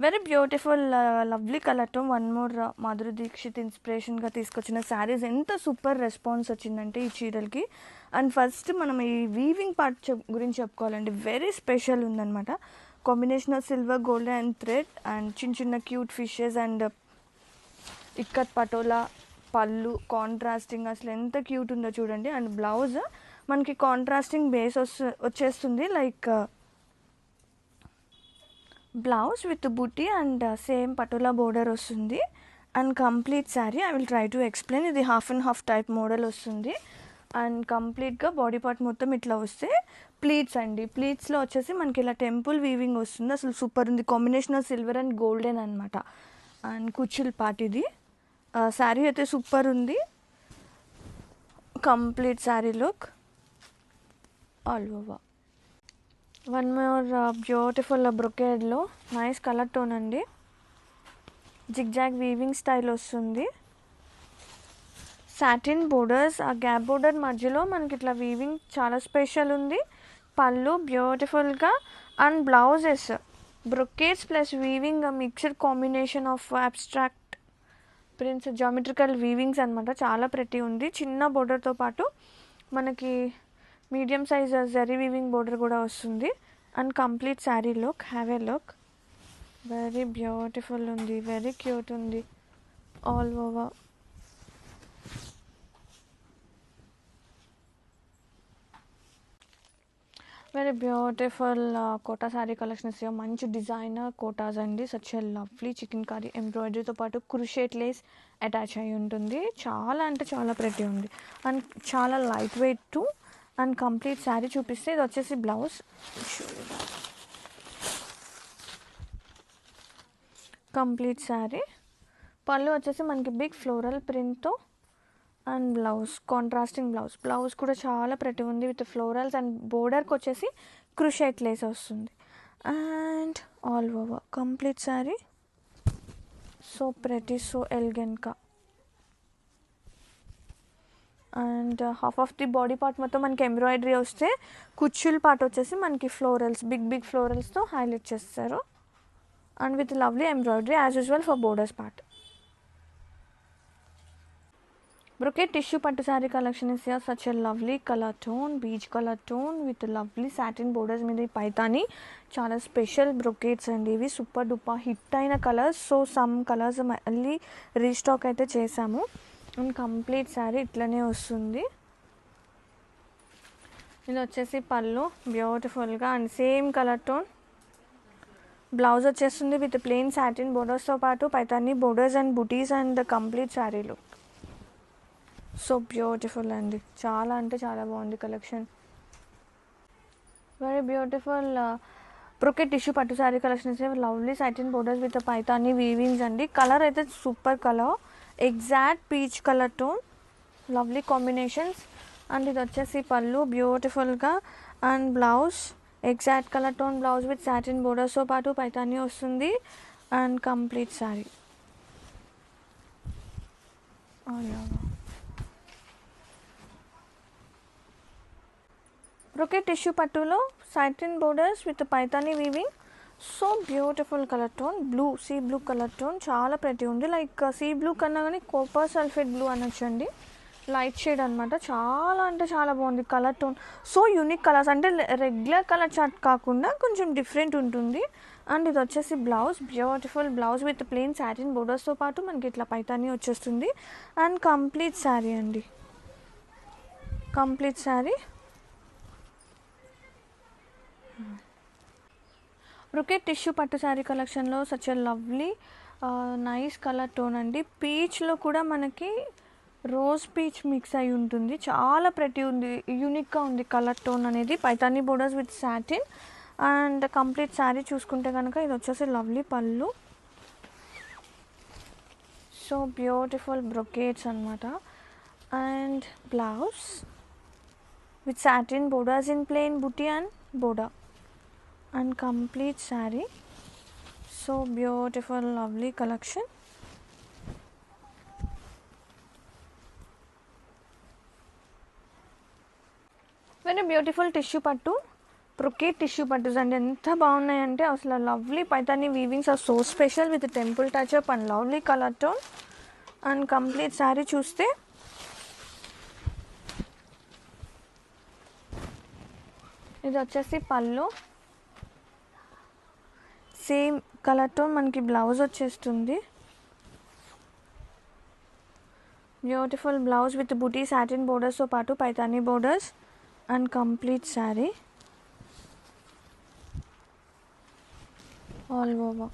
Very beautiful lovely కలర్తో one more Madhuri Dixit ఇన్స్పిరేషన్గా తీసుకొచ్చిన శారీస్ ఎంత సూపర్ రెస్పాన్స్ వచ్చిందంటే ఈ చీరలకి. అండ్ ఫస్ట్ మనం ఈ వీవింగ్ పార్ట్ గురించి చెప్పుకోవాలండి. వెరీ స్పెషల్ ఉందన్నమాట. Combination of silver, gold and thread and చిన్న చిన్న cute fishes and ikat patola pallu contrasting అసలు ఎంత క్యూట్ ఉందో చూడండి. అండ్ బ్లౌజ్ మనకి కాంట్రాస్టింగ్ బేస్ వచ్చేస్తుంది, like blouse with buti and same patola border వస్తుంది. And complete sari I will try to explain. ఇది half and half type model వస్తుంది. అండ్ కంప్లీట్గా బాడీ పార్ట్ మొత్తం ఇట్లా వస్తే ప్లీట్స్ అండి. ప్లీట్స్లో వచ్చేసి మనకి ఇలా టెంపుల్ వీవింగ్ వస్తుంది. అసలు సూపర్ ఉంది. Combination of silver and golden అనమాట. అండ్ కుచ్చిల్ పార్ట్ ఇది. శారీ అయితే సూపర్ ఉంది. Complete sari look all over. One more beautiful బ్రొకేడ్లో నైస్ కలర్ టోన్ అండి. జిగ్జాగ్ వీవింగ్ స్టైల్ వస్తుంది. సాటిన్ బోర్డర్స్, ఆ గ్యాప్ బోర్డర్ మధ్యలో మనకి ఇట్లా వీవింగ్ చాలా స్పెషల్ ఉంది. పళ్ళు బ్యూటిఫుల్గా and blouses brocades plus weaving mixed combination of abstract prints geometrical weavings అనమాట. చాలా ప్రెటీ ఉంది. చిన్న బోర్డర్తో పాటు మనకి medium size zari weaving border కూడా వస్తుంది. And complete sari look have a look. Very beautiful ఉంది. వెరీ క్యూట్ ఉంది all over. Very beautiful Kota sari collections. మంచి డిజైనర్ కోటాస్ అండి. Such a lovely chikankari ఎంబ్రాయిడరీతో పాటు క్రూషేట్ లేస్ అటాచ్ అయి ఉంటుంది. చాలా అంటే చాలా ప్రెటీ ఉంది అండ్ చాలా light weight too. And complete sari చూపిస్తే ఇది వచ్చేసి బ్లౌజ్. కంప్లీట్ శారీ పళ్ళు వచ్చేసి మనకి బిగ్ ఫ్లోరల్ ప్రింట్తో అండ్ బ్లౌజ్ కాంట్రాస్టింగ్ బ్లౌజ్ కూడా చాలా ప్రెటీ ఉంది విత్ ఫ్లోరల్స్ అండ్ బోర్డర్కి వచ్చేసి క్రూషేట్ లేస్ వస్తుంది. And all over complete sari so pretty, so ఎలిగెంట్గా. And half of the body part మొత్తం మనకి ఎంబ్రాయిడరీ వస్తే కుచ్చుల్ పార్ట్ వచ్చేసి మనకి ఫ్లోరల్స్ బిగ్ ఫ్లోరల్స్తో హైలైట్ చేస్తారు. And with lovely embroidery as usual for borders part. Brocade tissue పట్టు sari collection is here. Such a lovely colour tone, beach colour tone with lovely satin borders మీద ఈ పైతాని. చాలా స్పెషల్ బ్రొకేట్స్ అండి ఇవి. Super duper hit అయిన colours. So some colours మళ్ళీ restock అయితే చేసాము. అండ్ కంప్లీట్ శారీ ఇట్లనే వస్తుంది. ఇది వచ్చేసి పళ్ళు బ్యూటిఫుల్గా and same colour tone. Blouse వచ్చేస్తుంది విత్ ప్లెయిన్ సాటిన్ బోర్డర్స్తో పాటు Paithani borders and butis and complete sari look. So beautiful అండి. చాలా అంటే చాలా బాగుంది collection. Very beautiful brocade tissue పట్టు శారీ కలెక్షన్ ఇస్తే lovely satin borders with Paithani weavings అండి. కలర్ అయితే super colour, exact peach colour tone, lovely combinations. And ఇది వచ్చేసి పళ్ళు బ్యూటిఫుల్గా and blouse exact colour tone blouse with satin బోర్డర్స్తో పాటు పైతాని వస్తుంది. And complete sari brocade tissue పట్టులో satin borders with Paithani weaving. So beautiful colour tone blue, sea blue colour tone చాలా pretty ఉంది. Like sea blue కన్నా కానీ కాపర్ సల్ఫేట్ బ్లూ అనొచ్చండి. Light shade అనమాట. చాలా అంటే చాలా బాగుంది colour tone. So unique colours అంటే రెగ్యులర్ కలర్ చార్ట్ కాకుండా కొంచెం డిఫరెంట్ ఉంటుంది. అండ్ ఇది వచ్చేసి blouse beautiful blouse with plain satin బోర్డర్స్తో పాటు మనకి ఇట్లా పైతాని వచ్చేస్తుంది. అండ్ కంప్లీట్ శారీ అండి. కంప్లీట్ శారీ బ్రొకెట్ టిష్యూ పట్టు శారీ కలెక్షన్లో such a lovely nice colour tone అండి. పీచ్లో కూడా మనకి రోజ్ పీచ్ మిక్స్ అయి ఉంటుంది. చాలా ప్రెటీ ఉంది, యూనిక్గా ఉంది కలర్ టోన్ అనేది. Paithani borders with satin. And complete sari చూసుకుంటే కనుక ఇది వచ్చేసి lovely pallu. So beautiful brocades అనమాట. And blouse with satin borders in plain buti and border. And complete saree. So beautiful lovely collection. Very beautiful tissue pattu brocade tissue పట్టుస్ అండి, ఎంత బాగున్నాయంటే అసలు lovely Paithani weavings are so special with temple touch up and lovely colour tone. And complete sari చూస్తే ఇది వచ్చేసి pallu, same colour tone మనకి blouse వచ్చేస్తుంది. Beautiful blouse with buti satin బోర్డర్స్తో పాటు Paithani borders and complete sari all over.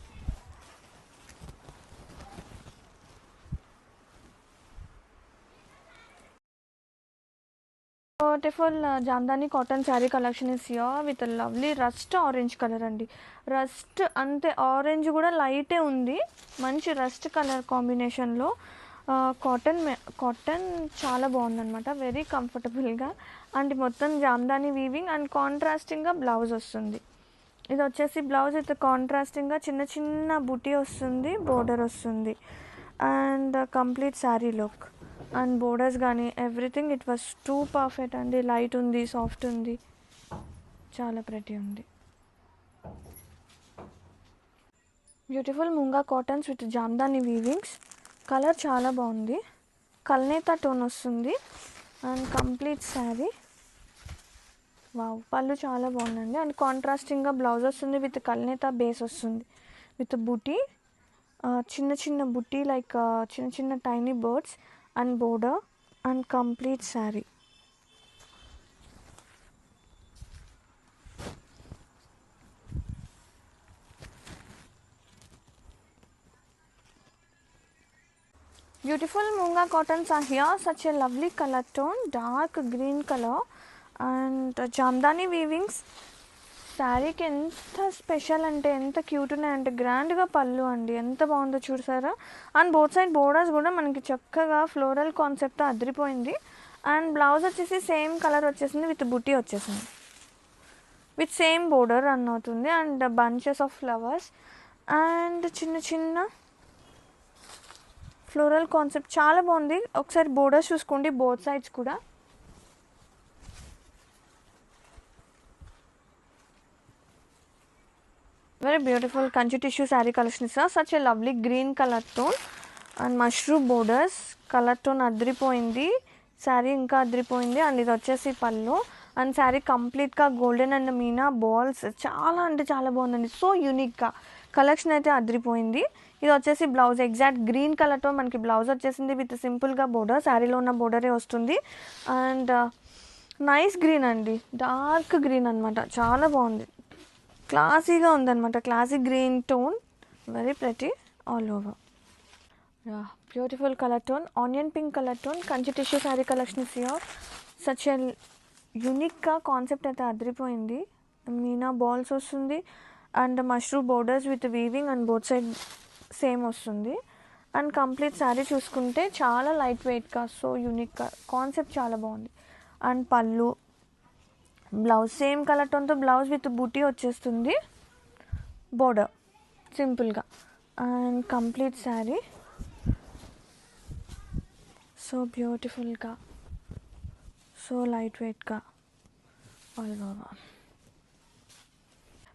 Beautiful Jamdani cotton sari collection is here with lovely rust orange colour అండి. Rust అంతే, orange కూడా లైటే ఉంది, మంచి రస్ట్ కలర్ కాంబినేషన్లో. కాటన్ చాలా బాగుందన్నమాట, వెరీ కంఫర్టబుల్గా. అండ్ మొత్తం జామ్దాని వీవింగ్ అండ్ కాంట్రాస్టింగ్గా బ్లౌజ్ వస్తుంది. ఇది వచ్చేసి బ్లౌజ్ విత్ కాంట్రాస్టింగ్గా చిన్న చిన్న బుటీ వస్తుంది, బోర్డర్ వస్తుంది and complete sari look. And borders కానీ everything it was too perfect అండి. లైట్ ఉంది, సాఫ్ట్ ఉంది, చాలా ప్రెటీ ఉంది. Beautiful Munga cottons with Jamdani weavings. Colour చాలా బాగుంది, కల్నేత టోన్ వస్తుంది and complete sari. Wow, pallu చాలా బాగుందండి. అండ్ కాంట్రాస్టింగ్గా బ్లౌజ్ వస్తుంది విత్ కల్నేత బేస్ వస్తుంది విత్ బుటీ, చిన్న చిన్న బుటీ లైక్ చిన్న చిన్న tiny birds and border and complete sari. Beautiful Munga cottons are here, such a lovely color tone, dark green color and Jamdani weavings. శారీకి ఎంత స్పెషల్ అంటే ఎంత క్యూట్ ఉన్నాయంటే గ్రాండ్గా పళ్ళు అండి, ఎంత బాగుందో చూసారా. అండ్ బోత్ సైడ్ బోర్డర్స్ కూడా మనకి చక్కగా ఫ్లోరల్ కాన్సెప్ట్తో అదిరిపోయింది. అండ్ బ్లౌజ్ వచ్చేసి సేమ్ కలర్ వచ్చేసింది విత్ బుటీ వచ్చేసింది, విత్ సేమ్ బోర్డర్ రన్ అవుతుంది and bunches of flowers and చిన్న చిన్న ఫ్లోరల్ కాన్సెప్ట్ చాలా బాగుంది. ఒకసారి బోర్డర్స్ చూసుకోండి బోత్ సైడ్స్ కూడా. Very beautiful Kanchi tissue sari collection ఇస్తా, such a lovely green colour tone and mushroom borders. Colour tone అదిరిపోయింది, శారీ ఇంకా అదిరిపోయింది. అండ్ ఇది వచ్చేసి పళ్ళు అండ్ శారీ కంప్లీట్గా గోల్డెన్ అండ్ మీనా బాల్స్, చాలా అంటే చాలా బాగుందండి, సో యూనిక్గా కలెక్షన్ అయితే అదిరిపోయింది. ఇది వచ్చేసి బ్లౌజ్ ఎగ్జాక్ట్ గ్రీన్ కలర్తో మనకి బ్లౌజ్ వచ్చేసింది విత్ సింపుల్గా బోర్డర్, శారీలో ఉన్న బోర్డరే వస్తుంది. అండ్ నైస్ గ్రీన్ అండి, డార్క్ గ్రీన్ అనమాట, చాలా బాగుంది, క్లాసీగా ఉందన్నమాట, classic green tone, very pretty all over. Beautiful colour tone, onion pink colour tone, Kanchi tissue sari collection is here. Such ఎ యూనిక్గా కాన్సెప్ట్ అయితే అదిరిపోయింది. మీనా బాల్స్ వస్తుంది and mushroom borders with weaving and both side same వస్తుంది. అండ్ కంప్లీట్ శారీ చూసుకుంటే చాలా light వెయిట్గా, so యూనిక్గా concept చాలా బాగుంది. And pallu, blouse same colour టోన్తో బ్లౌజ్ విత్ బూటీ వచ్చేస్తుంది, బోర్డర్ సింపుల్గా అండ్ కంప్లీట్ శారీ సో బ్యూటిఫుల్గా, సో లైట్ వెయిట్గా all over.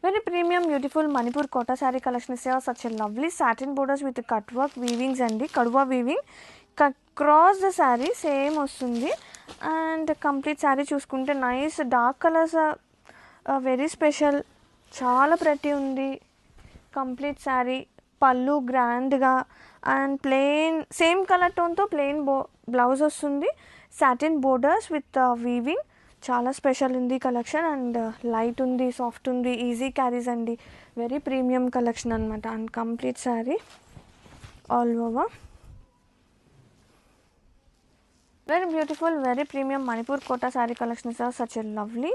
Very premium beautiful Manipur Kota saree collection is here, such a lovely satin borders with cut work weavings and kadwa weaving across the saree same వస్తుంది. And complete sari చూసుకుంటే nice dark colours, very special, చాలా pretty ఉంది complete sari. Pallu గ్రాండ్గా and plain same colour టోన్తో plain blouse వస్తుంది, satin borders with weaving, చాలా special ఉంది collection. And light ఉంది, సాఫ్ట్ ఉంది, ఈజీ క్యారీస్ అండి, వెరీ ప్రీమియం కలెక్షన్ అనమాట. And complete sari all over. Very beautiful very premium Manipur Kota sari collection is such a lovely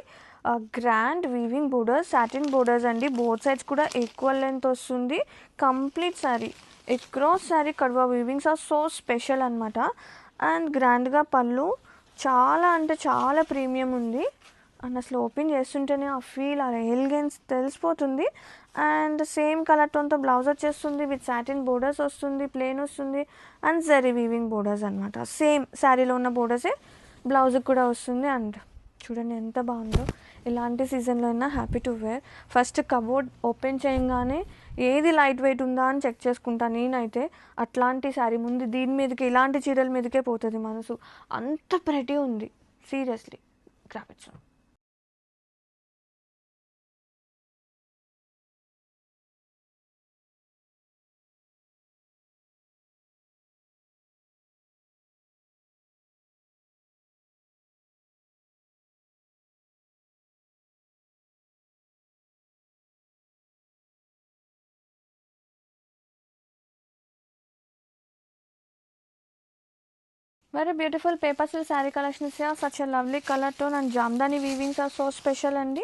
grand weaving borders, satin borders అండి, both sides కూడా equal length వస్తుంది. Complete sari across sari kadwa weavings are so special అనమాట. And గ్రాండ్గా పళ్ళు, చాలా అంటే చాలా premium ఉంది. అండ్ అసలు ఓపెన్ చేస్తుంటేనే ఆ ఫీల్, ఆ ఎలిగెన్స్ తెలిసిపోతుంది. అండ్ సేమ్ కలర్ టోన్తో బ్లౌజ్ వచ్చేస్తుంది విత్ సాటిన్ బోర్డర్స్ వస్తుంది, ప్లెయిన్ వస్తుంది అండ్ జరీ వీవింగ్ బోర్డర్స్ అనమాట. సేమ్ శారీలో ఉన్న బోర్డర్సే బ్లౌజ్కి కూడా వస్తుంది. అండ్ చూడండి ఎంత బాగుందో, ఇలాంటి సీజన్లో అయినా happy to wear. First cupboard open చేయగానే ఏది లైట్ వెయిట్ ఉందా అని చెక్ చేసుకుంటా నేనైతే. అట్లాంటి శారీ ముందు దీని మీదకి ఇలాంటి చీరల మీదకే పోతుంది మనసు, అంత ప్రెటీ ఉంది seriously. Grab it. Very beautiful paper silk saree collections here. Such a lovely color tone and jamdani weavings are so special and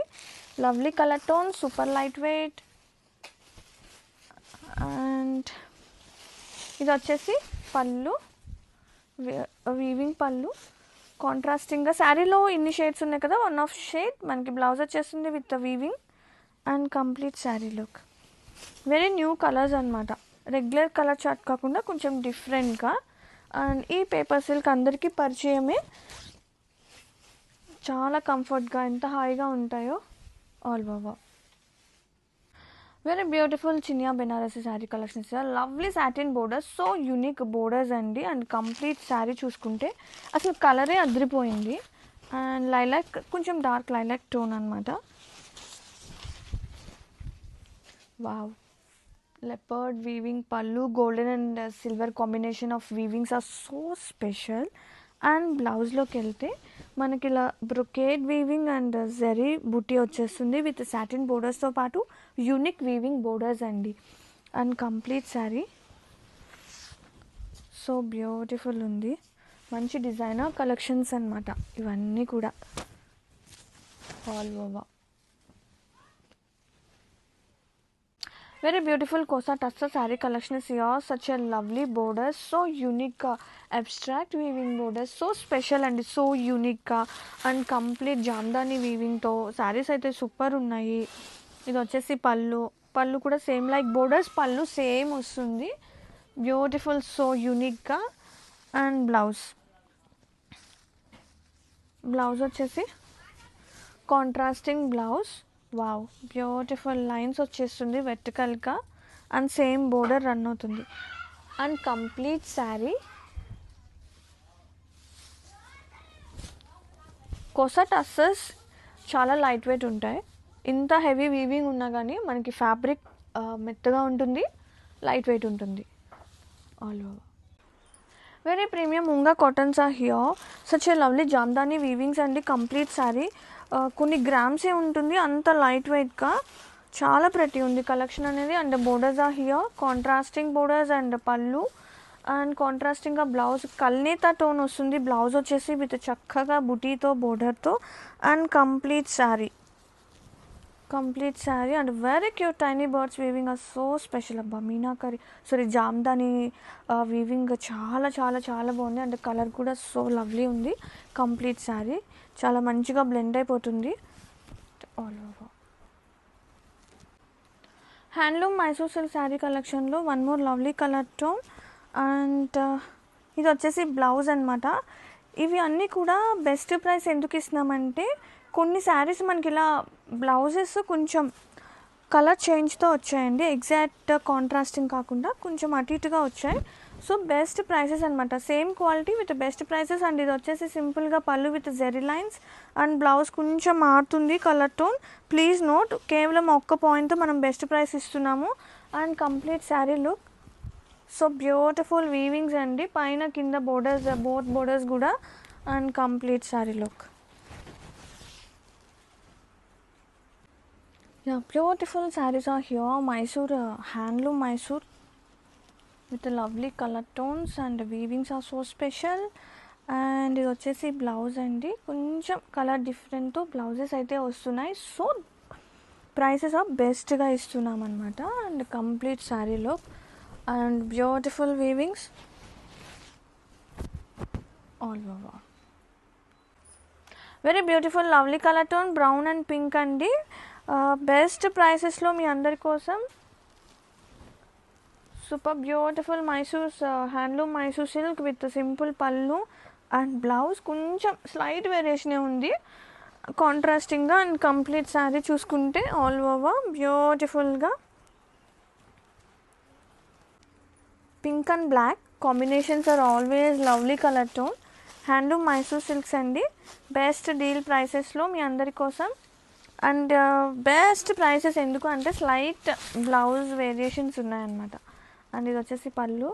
lovely color tone, super lightweight. And ఇది వచ్చేసి పళ్ళు, వీవింగ్ పళ్ళు. కాంట్రాస్టింగ్గా శారీలో ఇన్ని షేడ్స్ ఉన్నాయి కదా, one of shade మనకి blouse వచ్చేస్తుంది with weaving and complete sari look. Very new colours అనమాట, రెగ్యులర్ కలర్ చార్ట్ కాకుండా కొంచెం డిఫరెంట్గా. అండ్ ఈ పేపర్ సిల్క్ అందరికీ పరిచయమే, చాలా కంఫర్ట్గా ఎంత హాయిగా ఉంటాయో all over. Very beautiful Chiniya Banarasi sari collections, lovely satin borders, so unique borders అండి. అండ్ కంప్లీట్ శారీ చూసుకుంటే అసలు కలరే అదిరిపోయింది. అండ్ లైలాక్, కొంచెం డార్క్ లైలాక్ టోన్ అనమాట. Wow, leopard weaving pallu, golden and silver combination of weavings are so special. And బ్లౌజ్లోకి వెళ్తే మనకి ఇలా బ్రొకేడ్ వీవింగ్ అండ్ జరీ బుటీ వచ్చేస్తుంది విత్ సాటిన్ బోర్డర్స్తో పాటు యూనిక్ వీవింగ్ బోర్డర్స్ అండి. And complete sari so beautiful ఉంది. మంచి డిజైనర్ కలెక్షన్స్ అనమాట ఇవన్నీ కూడా all over. Very beautiful Kosa Tassa saree collection is here. Such a lovely borders, so unique, abstract weaving borders, so special and so unique and complete jamdani weaving to sarees aithe super unnayi. Idi vachesi pallu kuda same like borders, pallu same ostundi, beautiful, so unique. And blouse vachesi contrasting blouse. Wow, beautiful lines వచ్చేస్తుంది వెర్టికల్గా and same border run అవుతుంది. And complete sari Kosa టస్సెస్ చాలా light wait ఉంటాయి. ఇంత heavy weaving ఉన్నా కానీ మనకి fabric మెత్తగా ఉంటుంది, లైట్ వెయిట్ ఉంటుంది all over. Very premium Munga cottons are here. Such a lovely Jamdani weavings అండి. కంప్లీట్ శారీ కొన్ని గ్రామ్సే ఉంటుంది, అంత లైట్ వెయిట్గా చాలా ప్రతి ఉంది కలెక్షన్ అనేది. And borders are here, contrasting borders and pallu and కాంట్రాస్టింగ్గా బ్లౌజ్ కల్నేత టోన్ వస్తుంది. బ్లౌజ్ వచ్చేసి విత్ చక్కగా బుటీతో బోర్డర్తో and complete sari and very cute tiny birds weaving are so special. అబ్బా, మీనాకరి సారీ జామ్దాని వీవింగ్ చాలా చాలా చాలా బాగుంది. అండ్ కలర్ కూడా సో లవ్లీ ఉంది. కంప్లీట్ శారీ చాలా మంచిగా బ్లెండ్ అయిపోతుంది all over. Handloom Mysore silk sari కలెక్షన్లో one more lovely colour tone. And ఇది వచ్చేసి బ్లౌజ్ అనమాట. ఇవి అన్నీ కూడా బెస్ట్ ప్రైస్ ఎందుకు ఇస్తున్నామంటే కొన్ని శారీస్ మనకి ఇలా బ్లౌజెస్ కొంచెం కలర్ చేంజ్తో వచ్చాయండి, ఎగ్జాక్ట్ కాంట్రాస్టింగ్ కాకుండా కొంచెం అటు ఇటుగా వచ్చాయి. సో బెస్ట్ ప్రైసెస్ అనమాట, same quality with best prices. And ఇది వచ్చేసి సింపుల్గా పళ్ళు with zari lines and blouse కొంచెం మారుతుంది కలర్ టోన్. ప్లీజ్ నోట్, కేవలం ఒక్క పాయింట్ మనం బెస్ట్ ప్రైస్ ఇస్తున్నాము. And complete sari look so beautiful weavings అండి, పైన కింద బోర్డర్స్, బోత్ బోర్డర్స్ కూడా. And complete sari look, yeah, beautiful sarees are here. Mysore handloom Mysore with the lovely color tones and the weavings are so special. And ఇది వచ్చేసి blouse అండి, కొంచెం colour డిఫరెంట్తో blouses అయితే వస్తున్నాయి. సో ప్రైసెస్ ఆర్ బెస్ట్గా ఇస్తున్నాం అనమాట. And complete sari look and beautiful weavings all over. Very beautiful lovely colour tone brown and pink అండి. బెస్ట్ ప్రైసెస్లో మీ అందరి కోసం super beautiful Mysore handloom Mysore silk with simple pallu and blouse కొంచెం స్లైట్ వేరియేషనే ఉంది. కాంట్రాస్టింగ్గా అండ్ కంప్లీట్ శారీ చూసుకుంటే ఆల్ ఓవర్ బ్యూటిఫుల్గా pink and black combinations are always lovely colour tone. Handloom Mysore silks అండి. బెస్ట్ డీల్ ప్రైసెస్లో మీ అందరి కోసం. అండ్ బెస్ట్ ప్రైసెస్ ఎందుకు అంటే స్లైట్ బ్లౌజ్ వేరియేషన్స్ ఉన్నాయన్నమాట. అండ్ ఇది వచ్చేసి పళ్ళు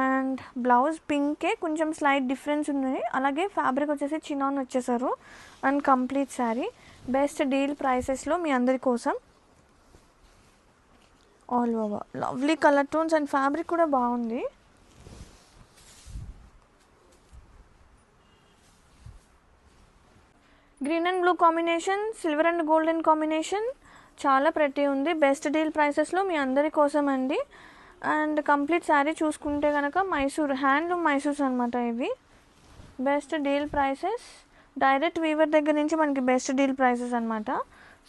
అండ్ బ్లౌజ్ పింకే కొంచెం స్లైట్ డిఫరెన్స్ ఉన్నాయి. అలాగే ఫ్యాబ్రిక్ వచ్చేసి చినాన్ వచ్చేసారు and complete sari best deal ప్రైసెస్లో మీ అందరి కోసం. All over lovely colour tones and fabric కూడా బాగుంది. Green and blue combination, silver and golden combination చాలా ప్రతి ఉంది. బెస్ట్ డీల్ ప్రైసెస్లో మీ అందరి కోసం అండి. అండ్ కంప్లీట్ శారీ చూసుకుంటే కనుక మైసూర్ హ్యాండ్లూమ్ మైసూర్స్ అనమాట ఇవి. Best deal prices direct weaver దగ్గర నుంచి మనకి బెస్ట్ డీల్ ప్రైసెస్ అనమాట.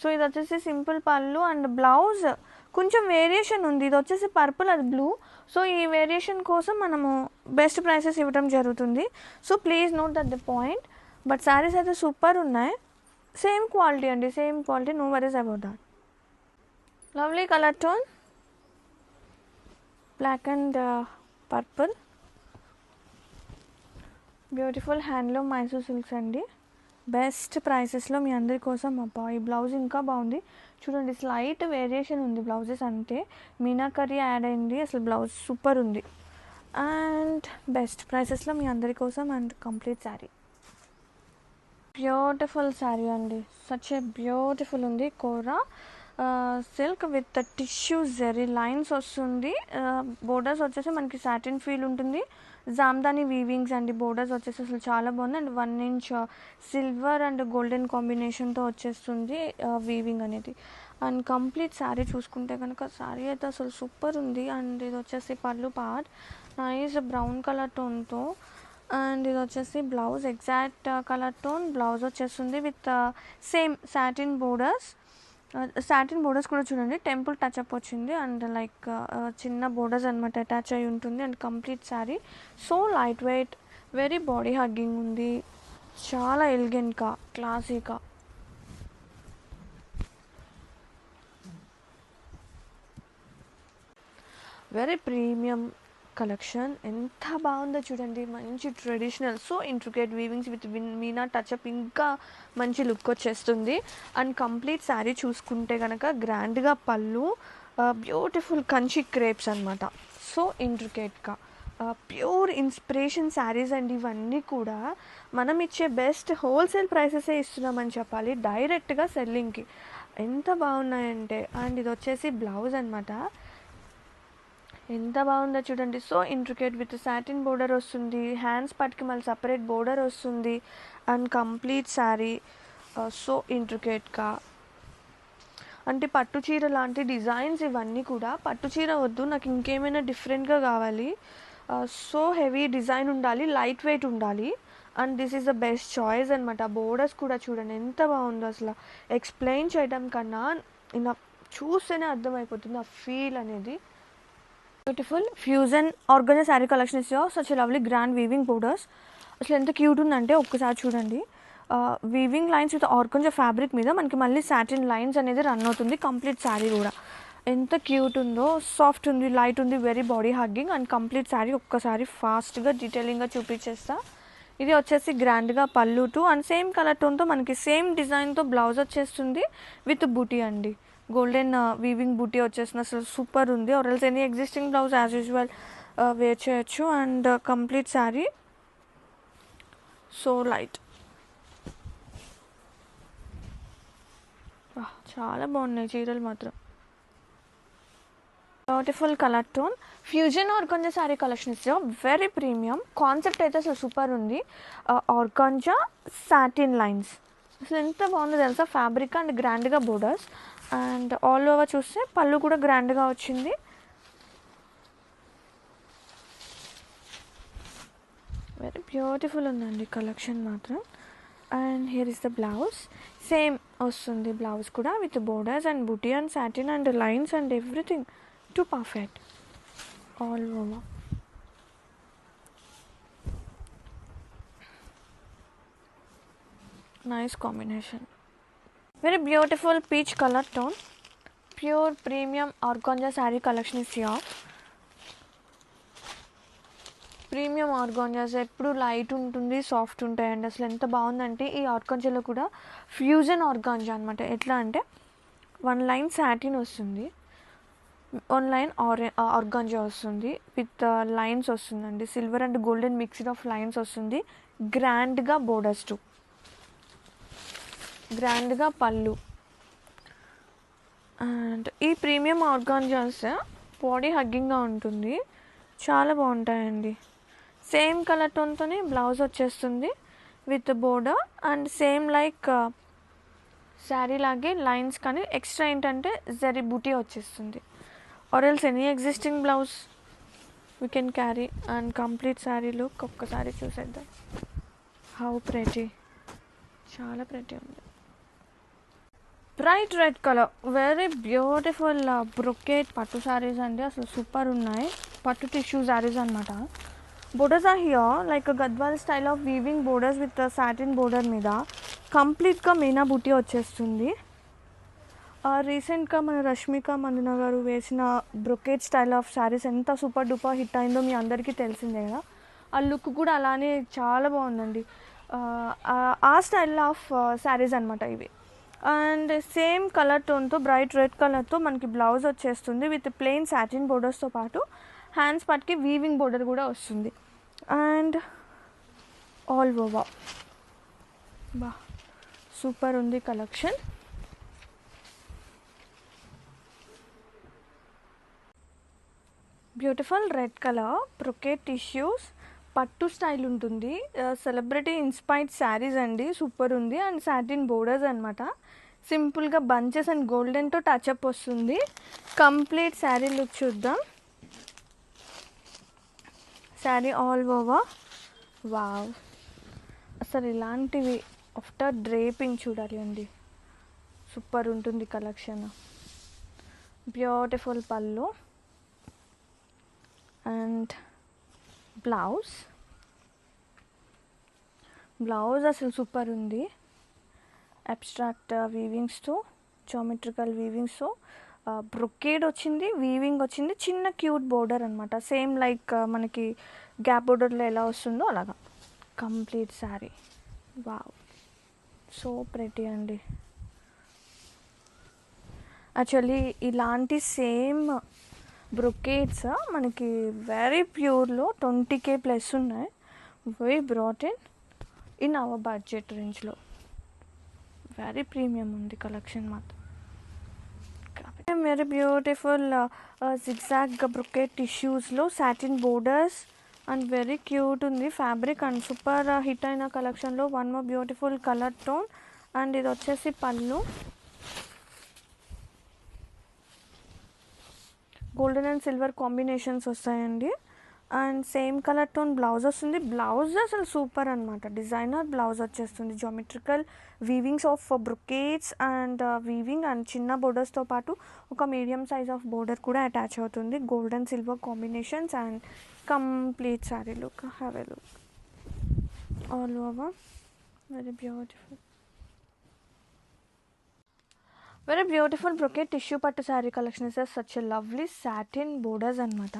సో ఇది వచ్చేసి సింపుల్ పళ్ళు అండ్ బ్లౌజ్ కొంచెం వేరియేషన్ ఉంది. ఇది వచ్చేసి పర్పుల్, అది బ్లూ. సో ఈ వేరియేషన్ కోసం మనము బెస్ట్ ప్రైసెస్ ఇవ్వడం జరుగుతుంది. So please note that the point. But saris అయితే సూపర్ ఉన్నాయి. సేమ్ క్వాలిటీ అండి, same quality, no worries about that. Lovely colour tone black and purple. Beautiful handloom Mysore silks అండి. బెస్ట్ ప్రైసెస్లో మీ అందరి కోసం. అబ్బా ఈ బ్లౌజ్ ఇంకా బాగుంది చూడండి. స్లైట్ వేరియేషన్ ఉంది బ్లౌజెస్ అంతే. మీనాకరీ యాడ్ అయింది. అసలు బ్లౌజ్ సూపర్ ఉంది. అండ్ బెస్ట్ ప్రైసెస్లో మీ అందరి కోసం and complete sari. Beautiful sari అండి. సచ్ ఏ బ్యూటిఫుల్ ఉంది. Kora silk with tissue zari lines వస్తుంది. బోర్డర్స్ వచ్చేసి మనకి సాటిన్ ఫీల్ ఉంటుంది. జామ్దాని వీవింగ్స్ అండి. బోర్డర్స్ వచ్చేసి అసలు చాలా బాగుంది. And 1 inch silver and golden కాంబినేషన్తో వచ్చేస్తుంది వీవింగ్ అనేది. అండ్ కంప్లీట్ శారీ చూసుకుంటే కనుక శారీ అయితే అసలు సూపర్ ఉంది. అండ్ ఇది వచ్చేసి pallu part nice brown colour టోన్తో. అండ్ ఇది వచ్చేసి blouse exact colour tone blouse వచ్చేస్తుంది with same satin borders. Satin borders కూడా చూడండి టెంపుల్ టచ్అప్ వచ్చింది. అండ్ లైక్ చిన్న బోర్డర్స్ అనమాట అటాచ్ అయి ఉంటుంది. And complete sari so light weight, very body hugging ఉంది. చాలా ఎలిగెంట్గా క్లాసీగా వెరీ ప్రీమియం కలెక్షన్. ఎంత బాగుందో చూడండి. మంచి traditional so intricate weavings with meena touch up ఇంకా మంచి లుక్ వచ్చేస్తుంది. అండ్ కంప్లీట్ శారీ చూసుకుంటే కనుక గ్రాండ్గా పళ్ళు, బ్యూటిఫుల్ కంచి క్రేప్స్ అనమాట. సో ఇంట్రికేట్గా ప్యూర్ ఇన్స్పిరేషన్ శారీస్ అండి. ఇవన్నీ కూడా మనం ఇచ్చే బెస్ట్ హోల్సేల్ ప్రైసెసే ఇస్తున్నామని చెప్పాలి డైరెక్ట్గా సెల్లింగ్కి. ఎంత బాగున్నాయంటే. అండ్ ఇది వచ్చేసి బ్లౌజ్ అనమాట. ఎంత బాగుందో చూడండి. So intricate with satin border వస్తుంది. హ్యాండ్స్ పట్టుకి మళ్ళీ సపరేట్ బోర్డర్ వస్తుంది. అండ్ కంప్లీట్ శారీ సో ఇంట్రికేట్గా అంటే పట్టు చీర లాంటి డిజైన్స్ ఇవన్నీ కూడా. పట్టు చీర వద్దు నాకు ఇంకేమైనా డిఫరెంట్గా కావాలి. సో హెవీ డిజైన్ ఉండాలి, లైట్ వెయిట్ ఉండాలి. And this is the best choice అనమాట. బోర్డర్స్ కూడా చూడండి ఎంత బాగుందో. అసలు ఎక్స్ప్లెయిన్ చేయడం కన్నా ఇలా చూస్తేనే అర్థమైపోతుంది ఆ ఫీల్ అనేది. Beautiful fusion organza saree collection is such lovely grand weaving borders. అసలు ఎంత క్యూట్ ఉందంటే ఒక్కసారి చూడండి. Weaving lines with organza fabric మీద మనకి మళ్ళీ సాటిన్ లైన్స్ అనేది రన్ అవుతుంది. కంప్లీట్ శారీ కూడా ఎంత క్యూట్ ఉందో. సాఫ్ట్ ఉంది, లైట్ ఉంది, very body hugging. And complete sari ఒక్కసారి ఫాస్ట్గా డీటెయిలింగ్గా చూపించేస్తా. ఇది వచ్చేసి గ్రాండ్గా పళ్ళు టూ అండ్ సేమ్ కలర్ టోన్తో మనకి సేమ్ డిజైన్తో బ్లౌజ్ వచ్చేస్తుంది విత్ బూటీ అండి. గోల్డెన్ వీవింగ్ బూటీ వచ్చేసిన అసలు సూపర్ ఉంది. Or else any existing blouse as usual wear చేయొచ్చు. And complete sari so light చాలా బాగున్నాయి చీరలు మాత్రం. Beautiful colour tone fusion organza saree collection is very premium. Concept అయితే అసలు సూపర్ ఉంది. ఆర్గంజా సాటిన్ లైన్స్ అసలు ఎంత బాగుందో తెలుసా. ఫ్యాబ్రిక్ అండ్ గ్రాండ్గా బోర్డర్స్. అండ్ ఆల్ ఓవర్ చూస్తే పళ్ళు కూడా గ్రాండ్గా వచ్చింది. వెరీ బ్యూటిఫుల్ ఉందండి కలెక్షన్ మాత్రం. And here is the blouse. Same వస్తుంది బ్లౌజ్ కూడా with borders and buti and satin and lines and everything to perfect all over. Nice combination. Very beautiful peach colour tone. Pure premium organza sari collection is here. Premium organzas ఎప్పుడు light ఉంటుంది, soft ఉంటాయండి. అసలు ఎంత బాగుందంటే ఈ ఆర్గాంజాలో కూడా fusion organza అనమాట. ఎట్లా అంటే 1 లైన్ సాటిన్ వస్తుంది, 1 లైన్ ఆర్గాంజా వస్తుంది, విత్ లైన్స్ వస్తుందండి. Silver and golden mixed of lines వస్తుంది. గ్రాండ్గా బోర్డర్స్ టు, గ్రాండ్గా పళ్ళు. అండ్ ఈ ప్రీమియం ఆర్గాంజాస్ బాడీ హగ్గింగ్గా ఉంటుంది, చాలా బాగుంటాయండి. సేమ్ కలర్ టోన్తోనే బ్లౌజ్ వచ్చేస్తుంది with border and same like sari లాగే లైన్స్, కానీ ఎక్స్ట్రా ఏంటంటే జరీ బూటీ వచ్చేస్తుంది. Are else any existing blouse we can carry. And complete sari look ఒక్కసారి చూసేద్దాం. హౌ ప్రెటీ, చాలా ప్రెటీ ఉంది. Bright red colour, very beautiful brocade పట్టు శారీస్ అండి. అసలు సూపర్ ఉన్నాయి. పట్టు టిష్యూ శారీస్ అనమాట. Borders are here like Gadwal style of weaving borders with satin border మీద కంప్లీట్గా మీనా బూటీ వచ్చేస్తుంది. రీసెంట్గా మన రష్మిక మందన గారు వేసిన బ్రొకేట్ స్టైల్ ఆఫ్ శారీస్ ఎంత సూపర్ డూపర్ హిట్ అయిందో మీ అందరికీ తెలిసిందే కదా. ఆ లుక్ కూడా అలానే చాలా బాగుందండి. ఆ స్టైల్ ఆఫ్ శారీస్ అనమాట ఇవి. అండ్ సేమ్ కలర్ టోన్తో బ్రైట్ రెడ్ కలర్తో మనకి బ్లౌజ్ వచ్చేస్తుంది విత్ ప్లెయిన్ సాటిన్ బోర్డర్స్తో పాటు హ్యాండ్స్ పట్కి వీవింగ్ బోర్డర్ కూడా వస్తుంది. అండ్ ఆల్ ఓవర్ బా సూపర్ ఉంది collection. Beautiful red colour brocade tissues, పట్టు స్టైల్ ఉంటుంది. సెలబ్రిటీ ఇన్స్పైర్డ్ శారీస్ అండి, సూపర్ ఉంది. అండ్ సాటిన్ బోర్డర్స్ అనమాట. సింపుల్గా బంచెస్ అండ్ గోల్డెన్తో టచ్అప్ వస్తుంది. కంప్లీట్ శారీ లుక్ చూద్దాం. శారీ ఆల్ ఓవర్ వావ్, అసలు ఇలాంటివి ఆఫ్టర్ డ్రేపింగ్ చూడాలి అండి, సూపర్ ఉంటుంది collection. Beautiful pallu and blouse అసలు సూపర్ ఉంది. అబ్స్ట్రాక్ట్ వీవింగ్స్తో, జామెట్రికల్ వీవింగ్స్తో బ్రొకేడ్ వచ్చింది, వీవింగ్ వచ్చింది, చిన్న క్యూట్ బోర్డర్ అనమాట. సేమ్ లైక్ మనకి గ్యాప్ బోర్డర్లో ఎలా వస్తుందో అలాగా complete sari. Wow, so pretty అండి. యాక్చువల్లీ ఇలాంటి సేమ్ బ్రొకేట్స్ మనకి వెరీ ప్యూర్లో 20K ప్లస్ ఉన్నాయి. We brought in our budget రేంజ్లో. వెరీ ప్రీమియం ఉంది కలెక్షన్ మాత్రం. వెరీ బ్యూటిఫుల్ జిగ్జాగ్ బ్రొకేట్ టిష్యూస్లో satin borders and very cute ఉంది ఫ్యాబ్రిక్. అండ్ సూపర్ హిట్ అయిన కలెక్షన్లో one more beautiful colour tone. And ఇది వచ్చేసి pallu, golden and silver combinations వస్తాయండి. And same colour tone blouse వస్తుంది. బ్లౌజ్ అసలు సూపర్ అనమాట, డిజైనర్ బ్లౌజ్ వచ్చేస్తుంది. Geometrical weavings of brocades and weaving and చిన్న బోర్డర్స్తో పాటు ఒక మీడియం సైజ్ ఆఫ్ బోర్డర్ కూడా అటాచ్ అవుతుంది. Golden silver combinations and complete sari look. Have a look all over. Very beautiful, very beautiful brocade tissue పట్టు sari collection is such a lovely satin borders అనమాట.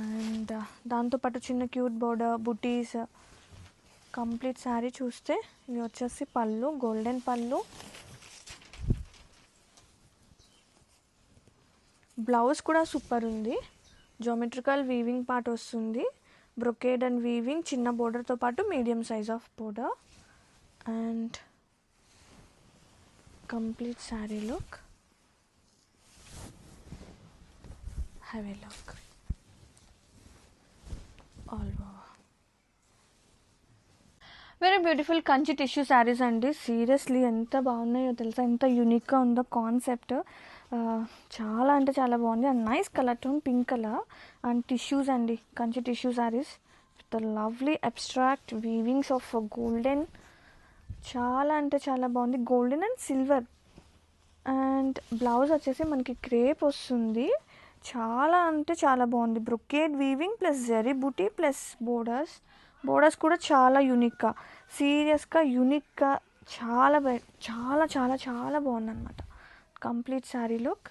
And దాంతోపాటు చిన్న క్యూట్ బోర్డర్ బుటీస్. Complete sari చూస్తే ఇది వచ్చేసి pallu, golden పళ్ళు. బ్లౌజ్ కూడా సూపర్ ఉంది, జామెట్రికల్ వీవింగ్ పార్ట్ వస్తుంది. బ్రొకేడ్ అండ్ వీవింగ్ చిన్న బోర్డర్తో పాటు medium size of border. And complete sari look. Have a look all over. Very beautiful Kanchi tissue saris అండి. సీరియస్లీ ఎంత బాగున్నాయో తెలుసా, ఎంత యూనిక్గా ఉందో కాన్సెప్ట్. చాలా అంటే చాలా బాగుంది. And nice colour tone pink colour and tissues అండి. Kanchi tissue sarees with lovely abstract weavings of golden. చాలా అంటే చాలా బాగుంది, golden and silver. And blouse వచ్చేసి మనకి క్రేప్ వస్తుంది. చాలా అంటే చాలా బాగుంది. Brocade weaving plus zari buti plus borders కూడా చాలా యూనిక్గా, సీరియస్గా యూనిక్గా చాలా చాలా చాలా చాలా బాగుందన్నమాట. Complete sari look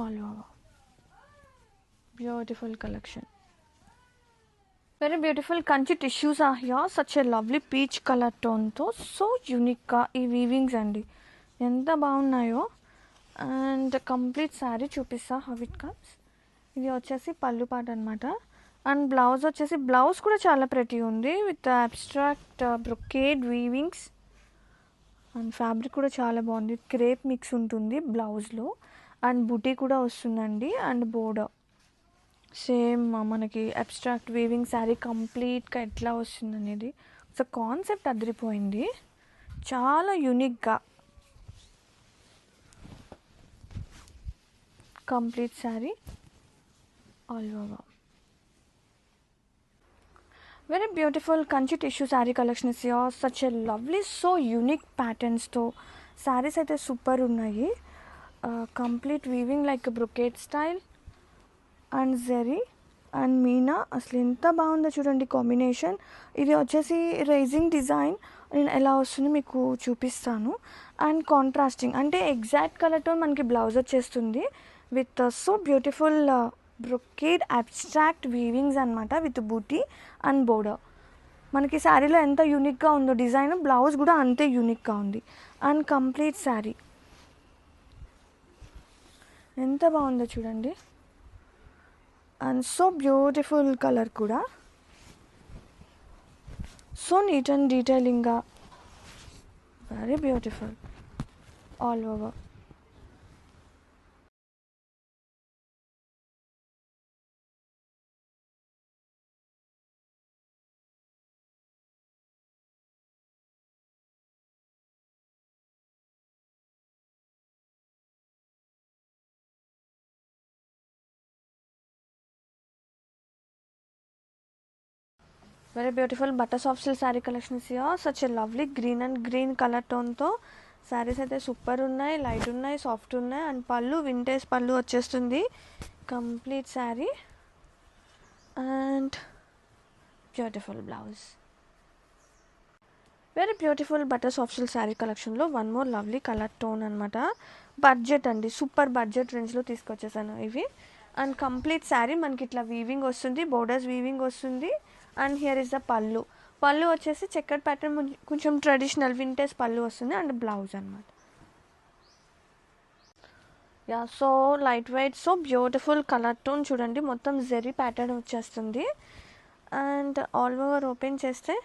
all over. Beautiful collection. Very beautiful Kanchi tissues are here. Such a lovely peach colour టోన్తో సో యూనిక్గా ఈ వీవింగ్స్ అండి ఎంత బాగున్నాయో. అండ్ కంప్లీట్ శారీ చూపిస్తా హౌ ఇట్ కమ్స్. ఇది వచ్చేసి పళ్ళు పాట అనమాట. అండ్ బ్లౌజ్ వచ్చేసి బ్లౌజ్ కూడా చాలా ప్రెటీ ఉంది with abstract brocade weavings. And fabric కూడా చాలా బాగుంది. క్రేప్ మిక్స్ ఉంటుంది బ్లౌజ్లో. అండ్ బుటీ కూడా వస్తుందండి. అండ్ బోర్డర్ సేమ్ మనకి అబ్స్ట్రాక్ట్ వీవింగ్ శారీ కంప్లీట్గా ఎట్లా వస్తుంది అనేది సో కాన్సెప్ట్ అదిరిపోయింది. చాలా యూనిక్గా complete sari all over. Very beautiful Kanchi tissue sari collection is here. Such a lovely so unique ప్యాటర్న్స్తో శారీస్ అయితే సూపర్ ఉన్నాయి. Complete weaving like brocade style and zari and meena. అసలు ఎంత బాగుందో చూడండి కాంబినేషన్. ఇది వచ్చేసి రైజింగ్ డిజైన్. నేను ఎలా వస్తుందో మీకు చూపిస్తాను. అండ్ కాంట్రాస్టింగ్ అంటే ఎగ్జాక్ట్ కలర్తో మనకి బ్లౌజ్ వచ్చేస్తుంది with so beautiful brocade abstract weavings అనమాట విత్ బూటీ అండ్ బోర్డర్. మనకి శారీలో ఎంత యూనిక్గా ఉందో డిజైన్, బ్లౌజ్ కూడా అంతే యూనిక్గా ఉంది. అండ్ కంప్లీట్ శారీ ఎంత బాగుందో చూడండి. అండ్ సో బ్యూటిఫుల్ కలర్ కూడా సో నీట్ అండ్ డీటెయిలింగ్గా very beautiful all over. Very beautiful butter soft silk saree collections here. Such a lovely green and green colour టోన్తో శారీస్ అయితే సూపర్ ఉన్నాయి. లైట్ ఉన్నాయి, సాఫ్ట్ ఉన్నాయి. అండ్ పళ్ళు వింటేజ్ పళ్ళు వచ్చేస్తుంది complete sari. And beautiful blouse. Very beautiful butter soft silk sari కలెక్షన్లో one more lovely colour tone అనమాట. Budget అండి, సూపర్ బడ్జెట్ రేంజ్లో తీసుకొచ్చేసాను ఇవి. అండ్ కంప్లీట్ శారీ మనకి ఇట్లా వీవింగ్ వస్తుంది, బోర్డర్స్ వీవింగ్ వస్తుంది. అండ్ హియర్ ఇస్ ద పళ్ళు. పళ్ళు వచ్చేసి చెక్కర్ ప్యాటర్న్ కొంచెం ట్రెడిషనల్ వింటేజ్ పళ్ళు వస్తుంది. అండ్ బ్లౌజ్ అనమాట. Yeah so light weight so beautiful colour tone చూడండి. మొత్తం జెరీ ప్యాటర్న్ వచ్చేస్తుంది. అండ్ ఆల్ ఓవర్ ఓపెన్ చేస్తే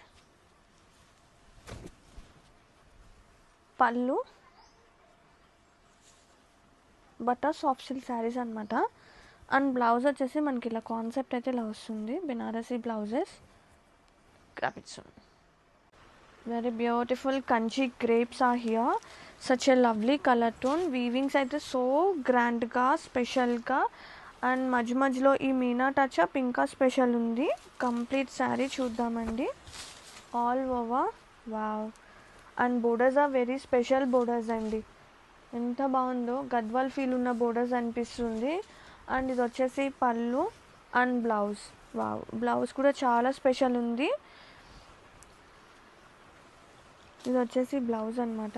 పళ్ళు బటర్ సాఫ్ట్ సిల్క్ శారీస్ అనమాట. అండ్ బ్లౌజ్ వచ్చేసి మనకి ఇలా కాన్సెప్ట్ అయితే ఇలా వస్తుంది. Banarasi blouses graphics. Very beautiful Kanchi crepes are here. Such a lovely colour tone. Weavings అయితే సో గ్రాండ్గా స్పెషల్గా. అండ్ మధ్య మధ్యలో ఈ మీనా టచ్ అప్ ఇంకా స్పెషల్ ఉంది. కంప్లీట్ శారీ చూద్దామండి all over. Wow. And borders are very special borders అండి. ఎంత బాగుందో గద్వాల్ ఫీల్ ఉన్న బోర్డర్స్ అనిపిస్తుంది. అండ్ ఇది వచ్చేసి పళ్ళు అండ్ బ్లౌజ్. వావ్, బ్లౌజ్ కూడా చాలా స్పెషల్ ఉంది. ఇది వచ్చేసి బ్లౌజ్ అనమాట.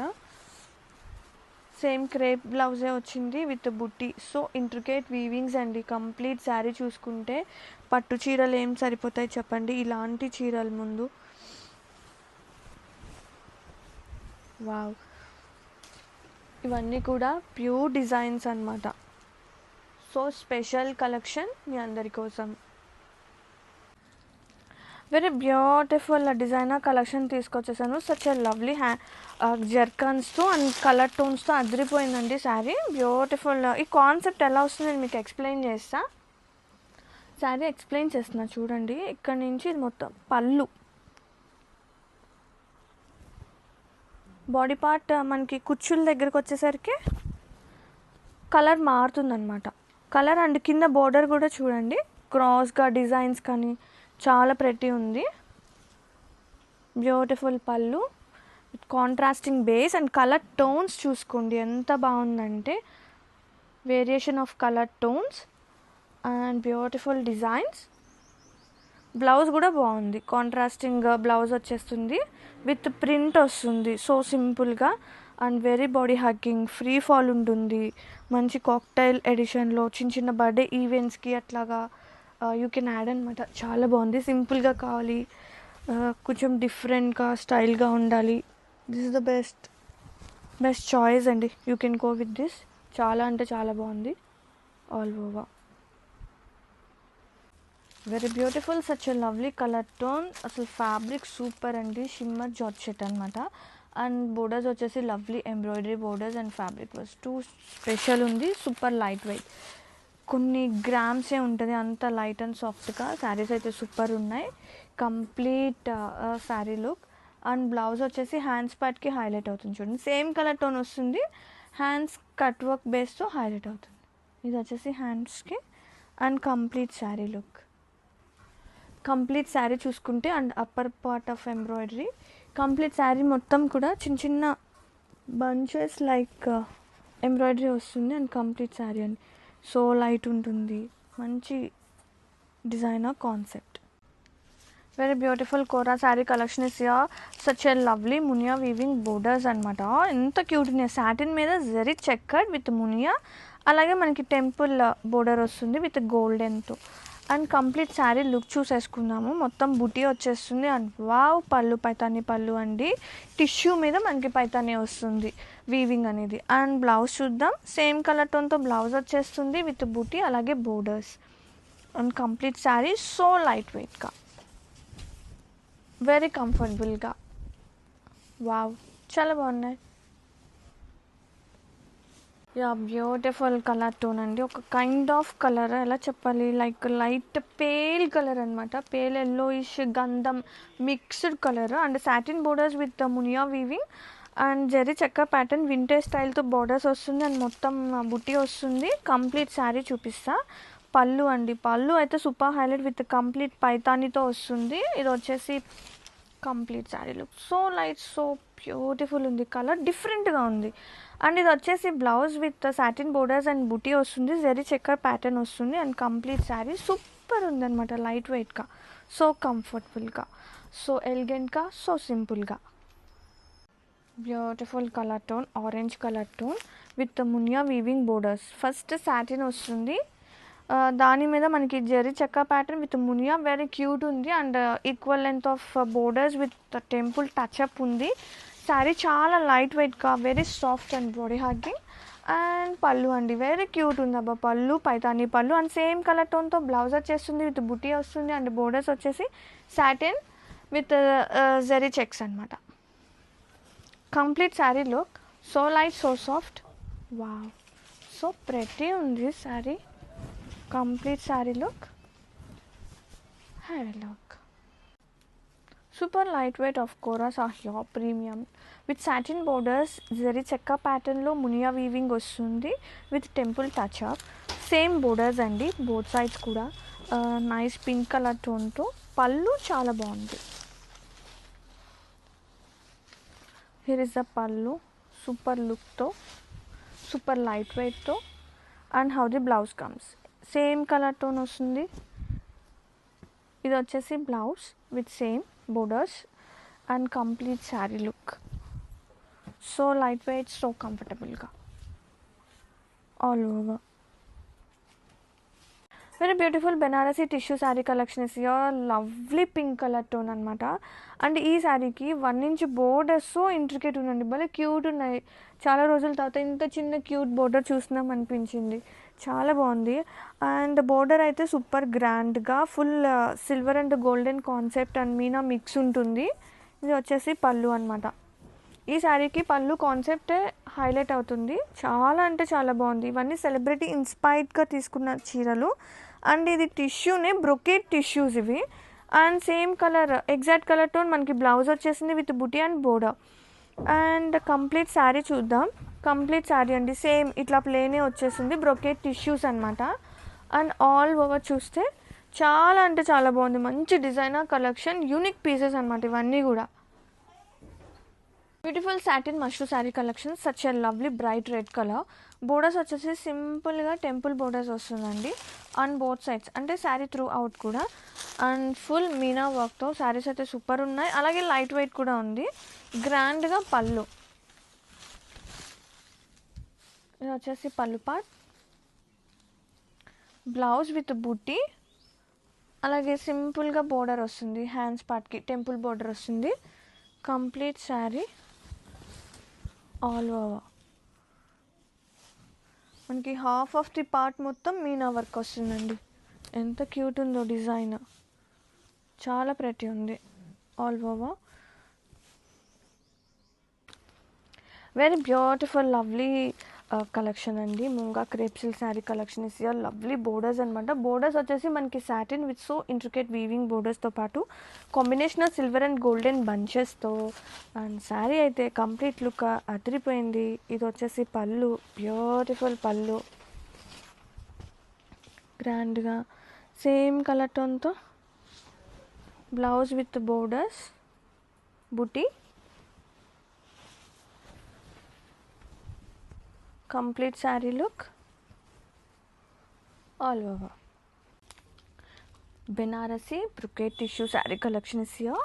సేమ్ క్రేప్ బ్లౌజే వచ్చింది విత్ బుట్టి. సో ఇంట్రికేట్ వీవింగ్స్ అండి. కంప్లీట్ శారీ చూసుకుంటే పట్టు చీరలు ఏం సరిపోతాయి చెప్పండి ఇలాంటి చీరల ముందు. వావ్, ఇవన్నీ కూడా ప్యూర్ డిజైన్స్ అనమాట. సో స్పెషల్ కలెక్షన్ మీ అందరి కోసం. వెరీ బ్యూటిఫుల్ డిజైనర్ కలెక్షన్ తీసుకొచ్చేసాను. సచ్ ఏ లవ్లీ జర్కన్స్తో అండ్ కలర్ టోన్స్తో అదిరిపోయిందండి శారీ. బ్యూటిఫుల్. ఈ కాన్సెప్ట్ ఎలా వస్తుంది నేను మీకు ఎక్స్ప్లెయిన్ చేస్తా. శారీ ఎక్స్ప్లెయిన్ చేస్తున్నా చూడండి. ఇక్కడ నుంచి ఇది మొత్తం పళ్ళు. బాడీ పార్ట్ మనకి కుచ్చుల దగ్గరకు వచ్చేసరికి కలర్ మారుతుందన్నమాట. కలర్ అండ్ కింద బోర్డర్ కూడా చూడండి క్రాస్గా డిజైన్స్ కానీ చాలా ప్రెటీ ఉంది. బ్యూటిఫుల్ పళ్ళు with contrasting base. And colour tones చూసుకోండి ఎంత బాగుందంటే variation of colour tones and beautiful designs. Blouse కూడా బాగుంది, కాంట్రాస్టింగ్ బ్లౌజ్ వచ్చేస్తుంది విత్ ప్రింట్ వస్తుంది. సో సింపుల్గా and very body hugging, free fall ఉంటుంది. మంచి కాక్టైల్ ఎడిషన్లో చిన్న చిన్న బర్త్డే ఈవెంట్స్కి అట్లాగా యూ కెన్ యాడ్ అనమాట. చాలా బాగుంది. సింపుల్గా కావాలి, కొంచెం డిఫరెంట్గా స్టైల్గా ఉండాలి, this is the best choice అండి. You can go with this. చాలా అంటే చాలా బాగుంది all over. Very beautiful, such a lovely colour tone. అసలు ఫ్యాబ్రిక్ సూపర్ అండి, షిమ్మర్ జార్జెట్ అనమాట. అండ్ బోర్డర్స్ వచ్చేసి lovely embroidery borders and fabric was too special ఉంది. సూపర్ లైట్ వెయిట్, కొన్ని గ్రామ్సే ఉంటుంది, అంత లైట్ అండ్ సాఫ్ట్గా. శారీస్ అయితే సూపర్ ఉన్నాయి. Complete sari look. And blouse వచ్చేసి హ్యాండ్స్ పార్ట్కి హైలైట్ అవుతుంది చూడండి, సేమ్ కలర్ టోన్ వస్తుంది, హ్యాండ్స్ కట్ వర్క్ బేస్తో హైలైట్ అవుతుంది. ఇది వచ్చేసి హ్యాండ్స్కి. And complete sari look, complete sari చూసుకుంటే and upper part of embroidery, complete saree మొత్తం కూడా చిన్న చిన్న బంచెస్ లైక్ ఎంబ్రాయిడరీ వస్తుంది. అండ్ కంప్లీట్ శారీ అండి సో లైట్ ఉంటుంది, మంచి designer concept. Very beautiful kora saree collection is here. Such a lovely Muniya weaving borders అనమాట. ఎంత క్యూట్ ఉన్నాయి. సాటిన్ మీద జరీ చెక్కర్డ్ విత్ మునియా, అలాగే మనకి టెంపుల్ బోర్డర్ వస్తుంది విత్ గోల్డెన్తో. అండ్ కంప్లీట్ శారీ లుక్ చూసేసుకుందాము. మొత్తం బుటీ వచ్చేస్తుంది. అండ్ వావ్, పళ్ళు పైతాని పళ్ళు అండి, టిష్యూ మీద మనకి పైతాని వస్తుంది వీవింగ్ అనేది. అండ్ బ్లౌజ్ చూద్దాం, సేమ్ కలర్ టోన్తో బ్లౌజ్ వచ్చేస్తుంది విత్ బుటీ అలాగే borders. And complete sari so light వెయిట్గా, వెరీ కంఫర్టబుల్గా. వావ్, చాలా బాగున్నాయి. యా, బ్యూటిఫుల్ కలర్ టోన్ అండి. ఒక కైండ్ ఆఫ్ కలర్ ఎలా చెప్పాలి, లైక్ లైట్ పేల్ కలర్ అనమాట. పేల్ ఎల్లోయిష్ గంధం mixed colour. And satin borders with Muniya weaving and zari చెక్క ప్యాటర్న్ వింటేజ్ స్టైల్తో బోర్డర్స్ వస్తుంది. అండ్ మొత్తం బుట్టి వస్తుంది. కంప్లీట్ శారీ చూపిస్తా. పళ్ళు అండి, పళ్ళు అయితే సూపర్ హైలైట్ విత్ కంప్లీట్ పైతానితో వస్తుంది. ఇది వచ్చేసి complete sari look so light, so beautiful ఉంది. కలర్ డిఫరెంట్గా ఉంది. అండ్ ఇది వచ్చేసి blouse with satin borders and బుటీ వస్తుంది, జరీ చెక్కర్ ప్యాటర్న్ వస్తుంది. అండ్ కంప్లీట్ శారీ సూపర్ ఉందన్నమాట, లైట్ వెయిట్గా, సో కంఫర్టబుల్గా, సో ఎలిగెంట్గా, సో సింపుల్గా. Beautiful colour tone, orange colour tone with Muniya weaving borders. First satin వస్తుంది, దాని మీద మనకి జరీ చెక్క pattern with Muniya, very cute ఉంది. And equal length of borders with temple touch up ఉంది. శారీ చాలా లైట్ వెయిట్గా, very soft and body hugging. And pallu అండి, వెరీ క్యూట్ ఉంది అబ్బా pallu, Paithani pallu. And same colour టోన్తో బ్లౌజ్ వచ్చేస్తుంది విత్ బుటీ వస్తుంది. అండ్ బోర్డర్స్ వచ్చేసి సాటిన్ విత్ జరీ చెక్స్ అనమాట. Complete sari look so light, so soft. Wow, so pretty ఉంది saree. Complete saree look, have a look. Super lightweight of course are here, premium with satin borders, zari chekka pattern lo munia weaving వస్తుంది with temple touch up. Same borders అండి both sides కూడా. Nice pink color tone తో పళ్ళు చాలా బాగుంది. Here is the pallu, super look తో, super lightweight తో. And how the blouse comes, same colour tone వస్తుంది. ఇది వచ్చేసి blouse with same borders and complete sari look so light weight, so కంఫర్టబుల్గా all over. Very beautiful Banarasi tissue sari collection is your. Lovely pink colour tone అనమాట. And ఈ శారీకి 1 inch border so intricate ఉందండి, భలే cute ఉన్నాయి. చాలా రోజుల తర్వాత ఇంత చిన్న క్యూట్ బోర్డర్ చూస్తున్నాం అనిపించింది, చాలా బాగుంది. అండ్ బోర్డర్ అయితే సూపర్ గ్రాండ్గా full silver and golden concept and Meena mix ఉంటుంది. ఇది వచ్చేసి పళ్ళు అనమాట. ఈ శారీకి పళ్ళు కాన్సెప్టే హైలైట్ అవుతుంది, చాలా అంటే చాలా బాగుంది. ఇవన్నీ సెలబ్రిటీ ఇన్స్పైర్డ్గా తీసుకున్న చీరలు. అండ్ ఇది టిష్యూనే, బ్రొకేట్ టిష్యూస్ ఇవి. And same colour, exact colour tone మనకి బ్లౌజ్ వచ్చేసింది with buti and border. And complete sari చూద్దాం. కంప్లీట్ శారీ అండి సేమ్ ఇట్లా ప్లేనే వచ్చేసింది, బ్రొకేట్ టిష్యూస్ అనమాట. అండ్ ఆల్ ఓవర్ చూస్తే చాలా అంటే చాలా బాగుంది, మంచి డిజైనర్ కలెక్షన్, యూనిక్ పీసెస్ అనమాట ఇవన్నీ కూడా. Beautiful satin mashru sari collection, such a lovely bright red colour. Borders వచ్చేసి సింపుల్గా టెంపుల్ బోర్డర్స్ వస్తుందండి ఆన్ బోత్ సైడ్స్, అంటే శారీ త్రూ అవుట్ కూడా. అండ్ ఫుల్ మీనా వర్క్తో శారీస్ అయితే సూపర్ ఉన్నాయి. అలాగే లైట్ వెయిట్ కూడా ఉంది. గ్రాండ్గా పళ్ళు, ఇది వచ్చేసి పళ్ళు పార్ట్. బ్లౌజ్ విత్ బూటీ, అలాగే సింపుల్గా బోర్డర్ వస్తుంది. హ్యాండ్స్ పార్ట్కి టెంపుల్ బోర్డర్ వస్తుంది. కంప్లీట్ శారీ ఆల్ ఓవర్ మనకి హాఫ్ ఆఫ్ ది పార్ట్ మొత్తం మీనా వర్క్ వస్తుందండి. ఎంత క్యూట్ ఉందో డిజైన్, చాలా ప్రెటీ ఉంది all over. Very beautiful lovely collection అండి. Moonga crepe silk sari collection is your lovely borders అనమాట. బోర్డర్స్ వచ్చేసి మనకి satin with so intricate weaving బోర్డర్స్తో పాటు combination of silver and golden బంచెస్తో. అండ్ శారీ అయితే కంప్లీట్ లుక్ అదిరిపోయింది. ఇది వచ్చేసి పళ్ళు, బ్యూటిఫుల్ పళ్ళు, గ్రాండ్గా సేమ్ కలర్ టోన్తో. Blouse with borders, buti, complete saree look all over. Banarasi brocade tissue saree collection is here.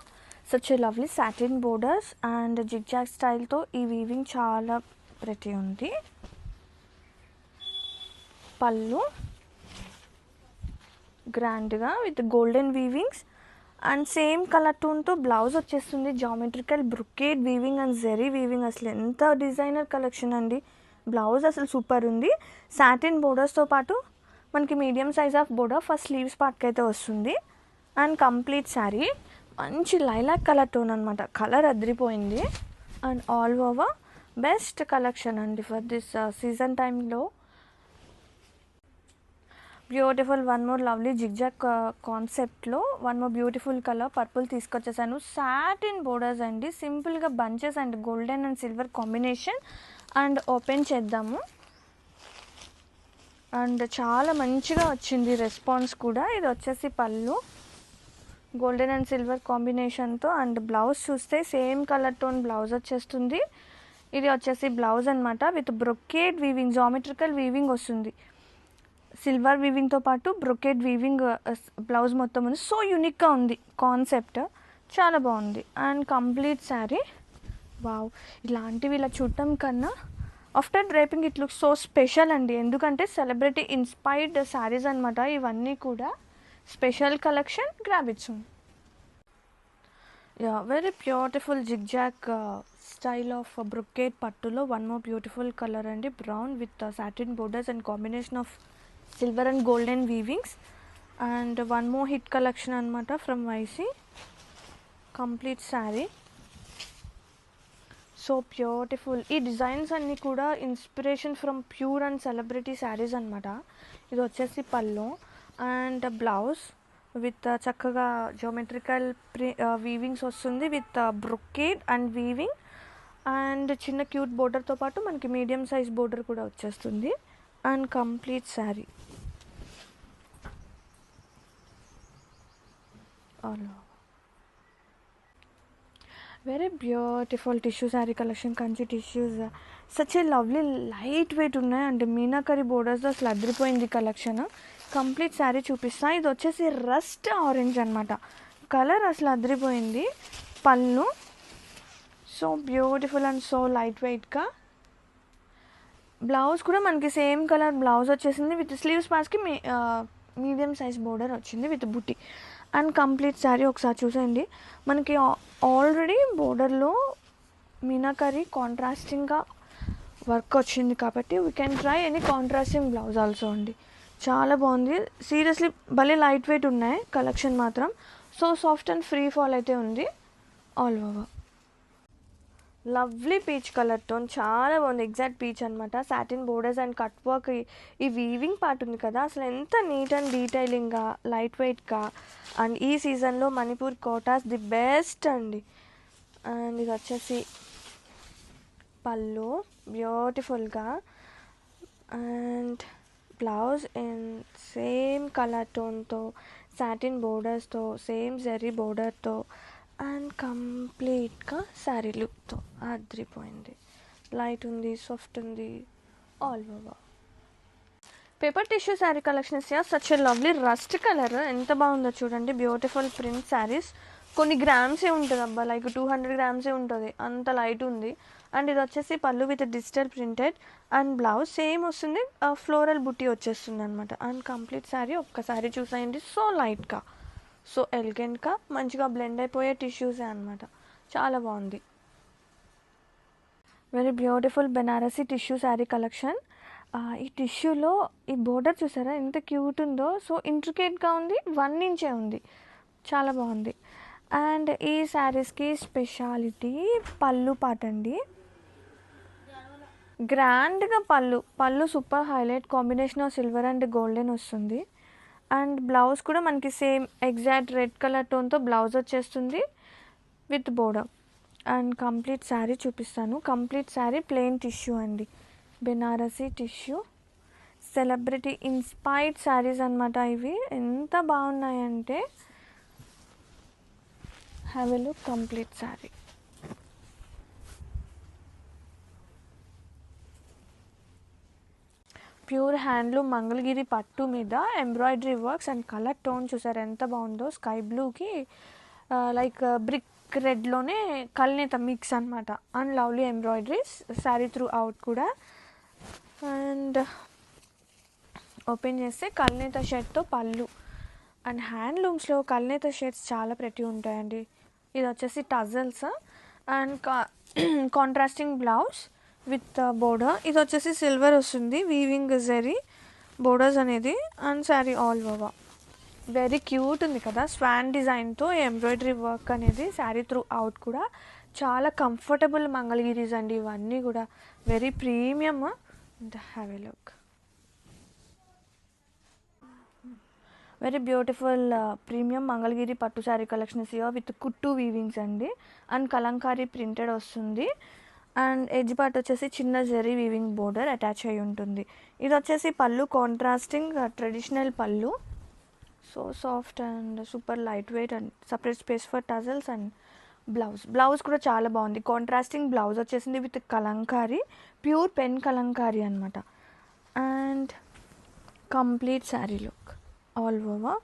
Such a lovely satin borders and zigzag style తో ఈ వీవింగ్ చాలా pretty ఉంది. పళ్ళు గ్రాండ్గా with golden weavings and same colour టోన్తో blouse వచ్చేస్తుంది. Geometrical brocade weaving and zari weaving, అసలు ఎంత designer collection అండి. బ్లౌజ్ అసలు సూపర్ ఉంది. సాటిన్ బోర్డర్స్తో పాటు మనకి medium size of border first sleeves పార్ట్కి అయితే వస్తుంది. అండ్ కంప్లీట్ శారీ మంచి లైలాక్ కలర్ టోన్ అనమాట, కలర్ అదిరిపోయింది. And all over best collection అండి ఫర్ దిస్ సీజన్ టైంలో. Beautiful one more lovely zigzag కాన్సెప్ట్లో one more beautiful colour purple తీసుకొచ్చేసాను. సాటిన్ బోర్డర్స్ అండి, సింపుల్గా bunches and golden and silver combination. And open చేద్దాము. And చాలా మంచిగా వచ్చింది రెస్పాన్స్ కూడా. ఇది వచ్చేసి పళ్ళు, గోల్డెన్ అండ్ సిల్వర్ కాంబినేషన్తో. అండ్ బ్లౌజ్ చూస్తే సేమ్ కలర్ టోన్ బ్లౌజ్ వచ్చేస్తుంది. ఇది వచ్చేసి బ్లౌజ్ అనమాట with brocade weaving, geometrical weaving వస్తుంది. సిల్వర్ వీవింగ్తో పాటు బ్రొకేడ్ వీవింగ్ బ్లౌజ్ మొత్తం ఉంది. సో యూనిక్గా ఉంది కాన్సెప్ట్, చాలా బాగుంది. అండ్ కంప్లీట్ శారీ వావ్, ఇలాంటివి ఇలా చూడటం కన్నా after draping it looks so special అండి. ఎందుకంటే సెలబ్రిటీ ఇన్స్పైర్డ్ శారీస్ అనమాట ఇవన్నీ కూడా. Special collection, grab it soon. Yeah, very beautiful zigzag style of brocade పట్టులో వన్ మోర్ బ్యూటిఫుల్ కలర్ అండి. Brown with satin borders and combination of silver and golden weavings. And one more hit collection అనమాట from YC. Complete sari so beautiful. ఈ designs అన్నీ కూడా inspiration from pure and celebrity sarees అనమాట. ఇది వచ్చేసి పళ్ళు and blouse with చక్కగా జియోమెట్రికల్ వీవింగ్స్ వస్తుంది with brocade and weaving. And చిన్న క్యూట్ బోర్డర్తో పాటు మనకి మీడియం సైజ్ బోర్డర్ కూడా వచ్చేస్తుంది. And complete sari all over. Very beautiful tissue sari collection, Kanchi tissues. Such a lovely light weight ఉన్నాయి అండ్ మీనాకరీ బోర్డర్స్తో అసలు అదిరిపోయింది కలెక్షన్. కంప్లీట్ శారీ చూపిస్తా. ఇది వచ్చేసి రస్ట్ ఆరెంజ్ అనమాట, కలర్ అసలు అదిరిపోయింది. Pallu so beautiful and so light వెయిట్గా. బ్లౌజ్ కూడా మనకి సేమ్ కలర్ బ్లౌజ్ వచ్చేసింది విత్ స్లీవ్స్ పాస్కి మీడియం సైజ్ బోర్డర్ వచ్చింది with buti. And complete saree ఒకసారి చూసేయండి. మనకి ఆల్రెడీ బోర్డర్లో మీనాకరీ కాంట్రాస్టింగ్గా వర్క్ వచ్చింది కాబట్టి we can try any contrasting blouse also అండి. చాలా బాగుంది సీరియస్లీ, భలే లైట్ వెయిట్ ఉన్నాయి కలెక్షన్ మాత్రం. So soft and free fall అయితే ఉంది all over. Lovely peach colour tone, చాలా బాగుంది. ఎగ్జాక్ట్ పీచ్ అనమాట. Satin borders and cut work, ఈ వీవింగ్ పార్ట్ ఉంది కదా అసలు ఎంత నీట్ అండ్ డీటెయిలింగ్గా లైట్ వెయిట్గా. అండ్ ఈ సీజన్లో మణిపూర్ కోటాస్ ది బెస్ట్ అండి. అండ్ ఇది వచ్చేసి పళ్ళు బ్యూటిఫుల్గా and blouse in same colour టోన్తో సాటిన్ బోర్డర్స్తో సేమ్ జెరీ బోర్డర్తో అండ్ కంప్లీట్గా శారీ లుక్తో అదిరిపోయింది. లైట్ ఉంది, సాఫ్ట్ ఉంది, all over. Paper tissue saree collections such a lovely rust colour. ఎంత బాగుందో చూడండి. Beautiful print sarees. కొన్ని గ్రామ్సే ఉంటుంది అబ్బా, లైక్ 200 గ్రామ్సే ఉంటుంది, అంత లైట్ ఉంది. అండ్ ఇది వచ్చేసి పళ్ళు with digital printed and blouse same వస్తుంది, ఫ్లోరల్ బుట్టి వచ్చేస్తుంది అనమాట. అండ్ కంప్లీట్ శారీ ఒక్కసారి చూసేయండి. సో లైట్గా, సో ఎలిగెంట్గా, మంచిగా బ్లెండ్ అయిపోయే టిష్యూసే అనమాట. చాలా బాగుంది. Very beautiful Banarasi tissue sari collection. ఈ టిష్యూలో ఈ బోర్డర్ చూసారా ఎంత క్యూట్ ఉందో. సో ఇంట్రికేట్గా ఉంది, 1 ఇంచే ఉంది, చాలా బాగుంది. అండ్ ఈ శారీస్కి స్పెషాలిటీ పళ్ళు పాట అండి. గ్రాండ్గా పళ్ళు super highlight combination of silver and golden వస్తుంది. అండ్ బ్లౌజ్ కూడా మనకి సేమ్ ఎగ్జాక్ట్ రెడ్ కలర్ టోన్తో బ్లౌజ్ వచ్చేస్తుంది with border. And complete sari చూపిస్తాను. కంప్లీట్ శారీ ప్లెయిన్ టిష్యూ అండి, Banarasi tissue. Celebrity inspired saris అనమాట ఇవి. ఎంత బాగున్నాయంటే have a look complete sari. Pure handloom Mangalagiri పట్టు మీద embroidery works and colour tone చూసారు ఎంత బాగుందో. స్కై బ్లూకి లైక్ బ్రిక్ రెడ్లోనే కల్నేత మిక్స్ అనమాట. And lovely embroideries sari through out కూడా. అండ్ ఓపెన్ చేస్తే కల్నేత షర్ట్తో పళ్ళు. అండ్ హ్యాండ్లూమ్స్లో కల్నేత షర్ట్స్ చాలా ప్రతి ఉంటాయండి. ఇది వచ్చేసి tassels and contrasting blouse with border. ఇది వచ్చేసి సిల్వర్ వస్తుంది, వీవింగ్ జరీ బోర్డర్స్ అనేది. And sari all over very cute ఉంది కదా, స్వాన్ డిజైన్తో ఎంబ్రాయిడరీ వర్క్ అనేది శారీ త్రూ అవుట్ కూడా. చాలా కంఫర్టబుల్ మంగళగిరీస్ అండి ఇవన్నీ కూడా, very premium. Have a look. Very beautiful premium Mangalagiri పట్టు శారీ కలెక్షన్స్ విత్ కుట్టు వీవింగ్స్ అండి. అండ్ కలంకారీ ప్రింటెడ్ వస్తుంది. అండ్ ఎడ్జ్ పార్ట్ వచ్చేసి చిన్న జరీ వీవింగ్ బోర్డర్ అటాచ్ అయి ఉంటుంది. ఇది వచ్చేసి పళ్ళు కాంట్రాస్టింగ్ ట్రెడిషనల్ పళ్ళు. So soft and super light weight and separate space for tassels. And blouse కూడా చాలా బాగుంది. కాంట్రాస్టింగ్ బ్లౌజ్ వచ్చేసింది with Kalamkari, pure pen Kalamkari అనమాట. And complete sari look all over.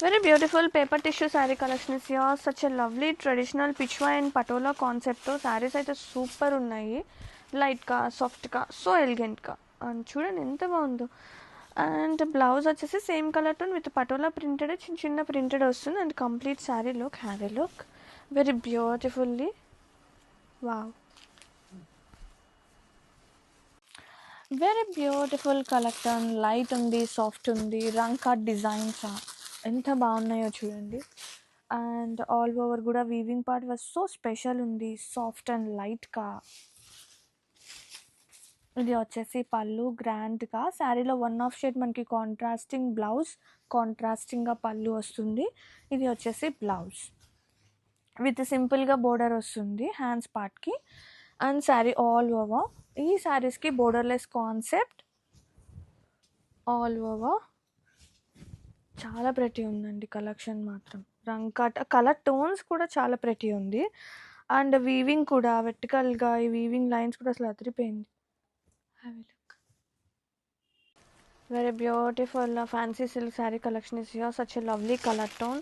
Very beautiful paper tissue saree collection is here. Such a lovely traditional pichwa and patola concept తో sarees అయితే super ఉన్నాయి. లైట్గా, సాఫ్ట్గా, సో ఎలిగెంట్గా. అండ్ చూడండి ఎంత బాగుందో. అండ్ బ్లౌజ్ వచ్చేసి same colour tone with patola printed, చిన్న చిన్న ప్రింటెడ్ వస్తుంది. And complete sari look, have a look. Very beautifully wow. Very beautiful collection. Light ఉంది, సాఫ్ట్ ఉంది, రంగ్ కట్ డిజైన్స్ ఎంత బాగున్నాయో చూడండి. అండ్ ఆల్ ఓవర్ కూడా weaving part was so special ఉంది, సాఫ్ట్ అండ్ లైట్గా. ఇది వచ్చేసి పళ్ళు గ్రాండ్గా. శారీలో 1/2 షేడ్ మనకి కాంట్రాస్టింగ్ బ్లౌజ్, కాంట్రాస్టింగ్గా పళ్ళు వస్తుంది. ఇది వచ్చేసి బ్లౌజ్ విత్ సింపుల్గా బోర్డర్ వస్తుంది హ్యాండ్స్ పార్ట్కి. And sari all over. ఈ శారీస్కి బోర్డర్లెస్ కాన్సెప్ట్ ఆల్ ఓవర్. చాలా ప్రతి ఉందండి కలెక్షన్ మాత్రం. రంగ్ కట్ కలర్ టోన్స్ కూడా చాలా ప్రతి ఉంది. అండ్ వీవింగ్ కూడా వెర్టికల్గా ఈ వీవింగ్ లైన్స్ కూడా అసలు అదిరిపోయింది. Have a look. Very beautiful fancy silk sari collection is here. Such a lovely colour tone,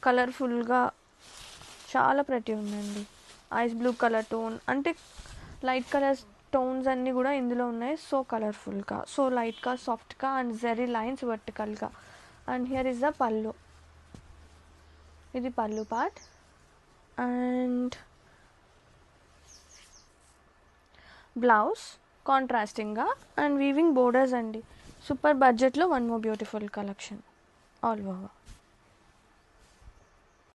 కలర్ఫుల్గా చాలా ప్రతి ఉందండి. ఐస్ బ్లూ కలర్ టోన్ అంటే లైట్ కలర్స్ టోన్స్ అన్నీ కూడా ఇందులో ఉన్నాయి. సో కలర్ఫుల్గా, సో లైట్గా, సాఫ్ట్గా అండ్ జరీ లైన్స్ వర్టికల్గా. అండ్ హియర్ ఇస్ ద పళ్ళు. ఇది పళ్ళు పార్ట్. అండ్ బ్లౌజ్ కాంట్రాస్టింగ్గా అండ్ వీవింగ్ బోర్డర్స్ అండి. సూపర్ బడ్జెట్లో one more beautiful collection all over.